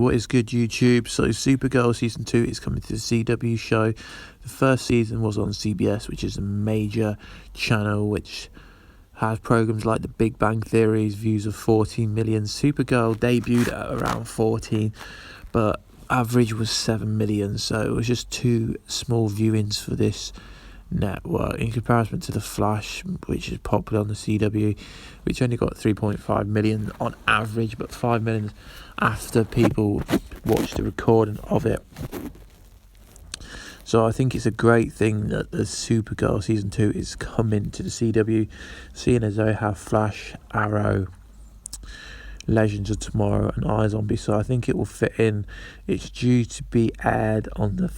What is good, YouTube? So Supergirl Season 2 is coming to the CW show. The first season was on CBS, which is a major channel which has programs like The Big Bang Theory's views of 14 million. Supergirl debuted at around 14, but average was 7 million, so it was just two small viewings for this network in comparison to The Flash, which is popular on the CW, which only got 3.5 million on average, but 5 million after people watched the recording of it. So I think it's a great thing that the Supergirl Season 2 is coming to the CW, seeing as they have Flash, Arrow, Legends of Tomorrow and iZombie, so I think it will fit in. It's due to be aired on the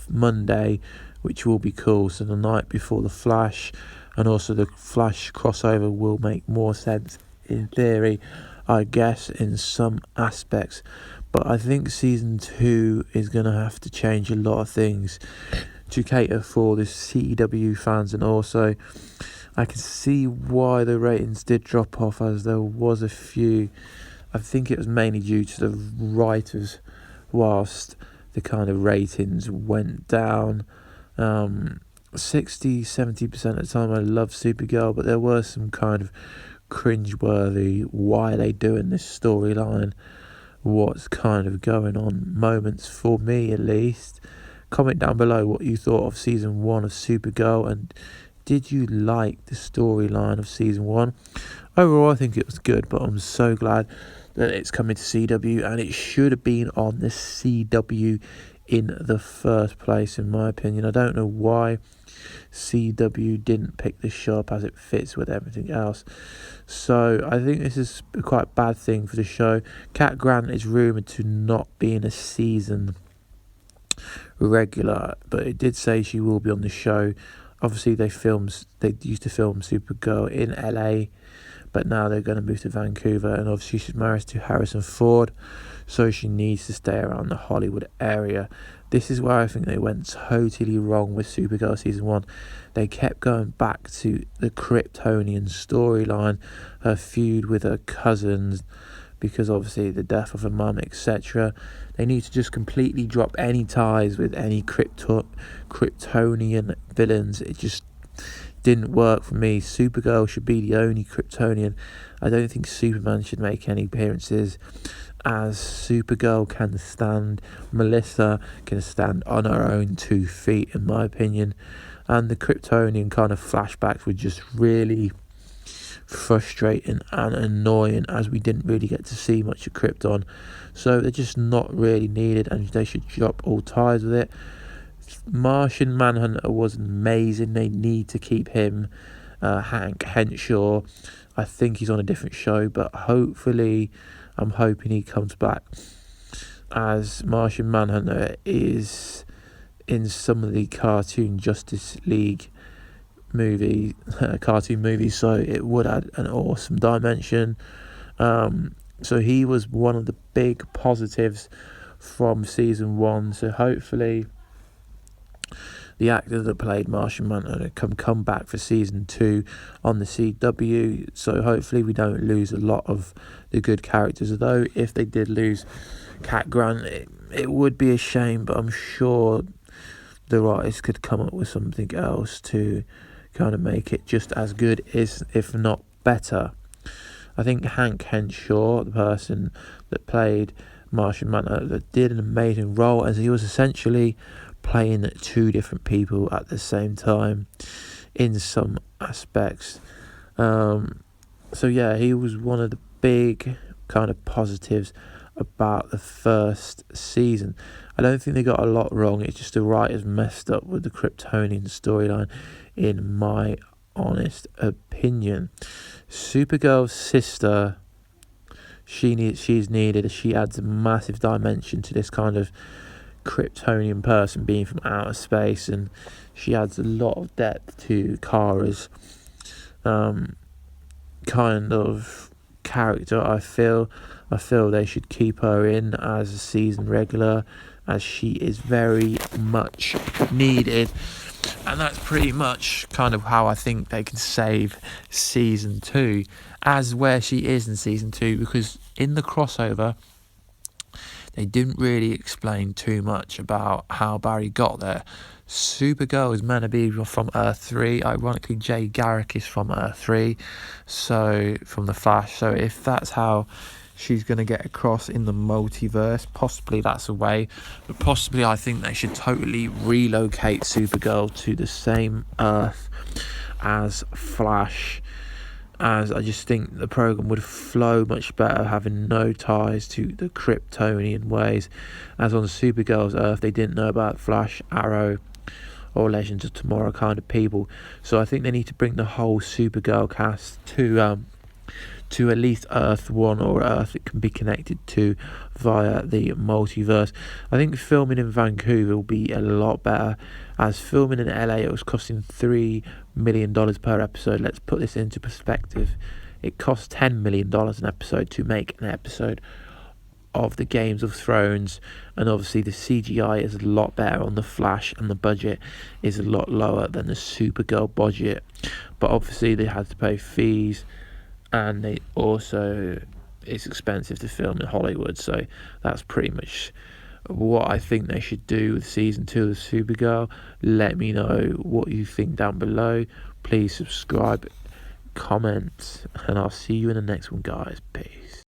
Monday, which will be cool, so the night before the Flash, and also the Flash crossover will make more sense in theory, I guess, in some aspects. But I think Season 2 is going to have to change a lot of things to cater for the CW fans, and also I can see why the ratings did drop off, as there was a few. I think it was mainly due to the writers, whilst the kind of ratings went down. 60-70% of the time I love Supergirl, but there were some kind of cringeworthy, why are they doing this storyline, what's kind of going on moments for me at least. Comment down below what you thought of Season 1 of Supergirl, and did you like the storyline of Season 1? Overall, I think it was good, but I'm so glad that it's coming to CW, and it should have been on the CW in the first place, in my opinion. I don't know why CW didn't pick this show up, as it fits with everything else. So I think this is a quite bad thing for the show. Cat Grant is rumoured to not be in a season regular, but it did say she will be on the show. Obviously they used to film Supergirl in LA, but now they're going to move to Vancouver, and obviously she's married to Harrison Ford, so she needs to stay around the Hollywood area. This is where I think they went totally wrong with Supergirl Season 1. They kept going back to the Kryptonian storyline, her feud with her cousins, because obviously the death of her mum, etc. They need to just completely drop any ties with any Kryptonian villains. It just didn't work for me. Supergirl should be the only Kryptonian. I don't think Superman should make any appearances, as Supergirl can stand. Melissa can stand on her own 2 feet, in my opinion. And the Kryptonian kind of flashbacks were just really frustrating and annoying, as we didn't really get to see much of Krypton. So they're just not really needed, and they should drop all ties with it. Martian Manhunter was amazing. They need to keep him. Hank Henshaw, I think he's on a different show, but hopefully I'm hoping he comes back, as Martian Manhunter is in some of the cartoon Justice League cartoon movies, so it would add an awesome dimension. So he was one of the big positives from Season 1, so hopefully the actor that played Martian Manhunter can come back for Season 2 on the CW. So hopefully we don't lose a lot of the good characters, although if they did lose Cat Grant, it would be a shame, but I'm sure the writers could come up with something else to kind of make it just as good, if not better. I think Hank Henshaw, the person that played Martian Manhunter, did an amazing role, as he was essentially playing 2 different people at the same time in some aspects. So yeah, he was one of the big kind of positives about the first season. I don't think they got a lot wrong. It's just the writers messed up with the Kryptonian storyline, in my honest opinion. Supergirl's sister, she's needed. She adds a massive dimension to this kind of Kryptonian person being from outer space, and she adds a lot of depth to Kara's kind of character. I feel they should keep her in as a season regular, as she is very much needed. And that's pretty much kind of how I think they can save Season 2, as where she is in Season 2, because in the crossover they didn't really explain too much about how Barry got there. Supergirl is meant to be from Earth 3. Ironically, Jay Garrick is from Earth 3, so from The Flash. So if that's how she's going to get across in the multiverse, possibly that's a way. But possibly I think they should totally relocate Supergirl to the same Earth as Flash, as I just think the program would flow much better having no ties to the Kryptonian ways. As on Supergirl's Earth, they didn't know about Flash, Arrow, or Legends of Tomorrow kind of people. So I think they need to bring the whole Supergirl cast to at least Earth 1, or Earth it can be connected to via the multiverse. I think filming in Vancouver will be a lot better, as filming in LA it was costing $3 million per episode. Let's put this into perspective. It costs $10 million an episode to make an episode of the Games of Thrones, and obviously the CGI is a lot better on the Flash, and the budget is a lot lower than the Supergirl budget. But obviously they had to pay fees, and it's expensive to film in Hollywood, so that's pretty much what I think they should do with season 2 of Supergirl. Let me know what you think down below. Please subscribe, comment, and I'll see you in the next one, guys. Peace.